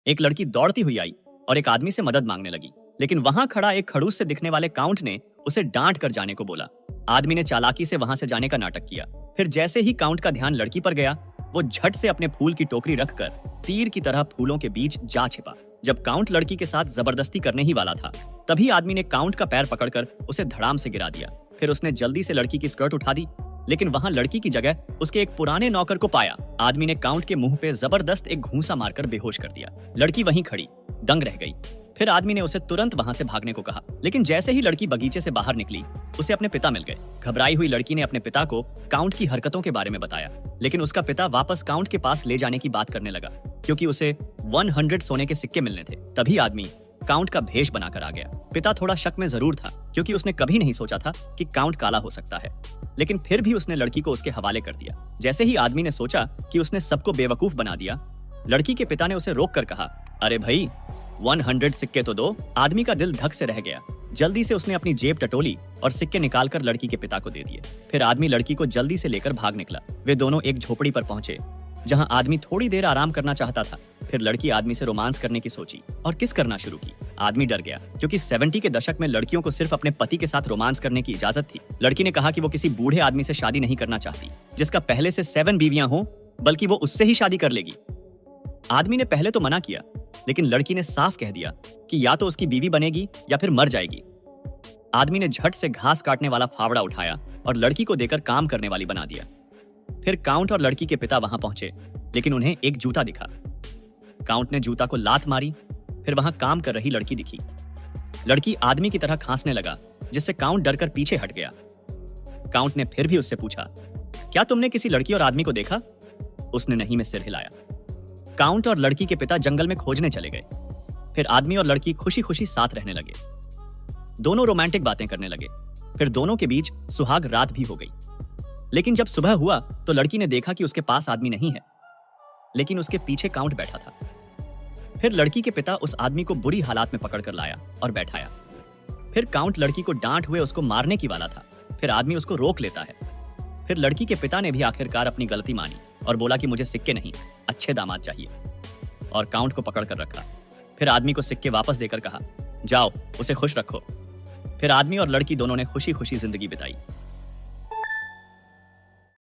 एक लड़की दौड़ती हुई आई और एक आदमी से मदद मांगने लगी, लेकिन वहां खड़ा एक खड़ूस से दिखने वाले काउंट ने उसे डांट कर जाने को बोला। आदमी ने चालाकी से वहां से जाने का नाटक किया। फिर जैसे ही काउंट का ध्यान लड़की पर गया, वो झट से अपने फूल की टोकरी रखकर तीर की तरह फूलों के बीच जा छिपा। जब काउंट लड़की के साथ जबरदस्ती करने ही वाला था, तभी आदमी ने काउंट का पैर पकड़कर उसे धड़ाम से गिरा दिया। फिर उसने जल्दी से लड़की की स्कर्ट उठा दी, लेकिन वहां लड़की की जगह उसके एक पुराने नौकर को पाया। आदमी ने काउंट के मुंह पे जबरदस्त एक घूंसा मारकर बेहोश कर दिया। लड़की वहीं खड़ी दंग रह गई। फिर आदमी ने उसे तुरंत वहां से भागने को कहा, लेकिन जैसे ही लड़की बगीचे से बाहर निकली, उसे अपने पिता मिल गए। घबराई हुई लड़की ने अपने पिता को काउंट की हरकतों के बारे में बताया, लेकिन उसका पिता वापस काउंट के पास ले जाने की बात करने लगा, क्योंकि उसे 100 सोने के सिक्के मिलने थे। तभी आदमी काउंट का भेष बनाकर आ गया। पिता थोड़ा शक में जरूर था, क्योंकि उसने कभी नहीं सोचा था कि काउंट काला हो सकता है, लेकिन फिर भी उसने लड़की को उसके हवाले कर दिया। जैसे ही आदमी ने सोचा कि उसने सबको बेवकूफ बना दिया, लड़की के पिता ने उसे रोक कर कहा, अरे भाई 100 सिक्के तो दो। आदमी का दिल धक से रह गया। जल्दी से उसने अपनी जेब टटोली और सिक्के निकालकर लड़की के पिता को दे दिए। फिर आदमी लड़की को जल्दी से लेकर भाग निकला। वे दोनों एक झोपड़ी पर पहुंचे, जहां आदमी थोड़ी देर आराम करना चाहता था। फिर लड़की आदमी से रोमांस करने की सोची और किस करना शुरू की। आदमी डर गया, क्योंकि 70 के दशक में लड़कियों को सिर्फ अपने पति के साथ रोमांस करने की इजाजत थी। लड़की ने कहा कि वो किसी बूढ़े आदमी से शादी नहीं करना चाहती, जिसका पहले से 7 बीवियां हों, बल्कि वो उससे ही शादी कर लेगी। आदमी ने पहले तो मना किया, लेकिन लड़की ने साफ कह दिया कि या तो उसकी बीवी बनेगी या फिर मर जाएगी। आदमी ने झट से घास काटने वाला फावड़ा उठाया और लड़की को देकर काम करने वाली बना दिया। फिर काउंट और लड़की के पिता वहां पहुंचे, लेकिन उन्हें एक जूता दिखा। काउंट ने जूता को लात मारी। फिर वहां काम कर रही लड़की दिखी। लड़की आदमी की तरह खांसने लगा, जिससे काउंट डरकर पीछे हट गया। काउंट ने फिर भी उससे पूछा, क्या तुमने किसी लड़की और आदमी को देखा? उसने नहीं में सिर हिलाया। काउंट और लड़की के पिता जंगल में खोजने चले गए। फिर आदमी और लड़की खुशी खुशी साथ रहने लगे। दोनों रोमांटिक बातें करने लगे। फिर दोनों के बीच सुहाग रात भी हो गई। लेकिन जब सुबह हुआ तो लड़की ने देखा कि उसके पास आदमी नहीं है, लेकिन उसके पीछे काउंट बैठा था। फिर लड़की के पिता उस आदमी को बुरी हालात में पकड़कर लाया और बैठाया। फिर काउंट लड़की को डांट हुए उसको मारने की वाला था। फिर आदमी उसको रोक लेता है। फिर लड़की के पिता ने भी आखिरकार अपनी गलती मानी और बोला कि मुझे सिक्के नहीं, अच्छे दामाद चाहिए, और काउंट को पकड़ कर रखा। फिर आदमी को सिक्के वापस देकर कहा, जाओ उसे खुश रखो। फिर आदमी और लड़की दोनों ने खुशी खुशी जिंदगी बिताई।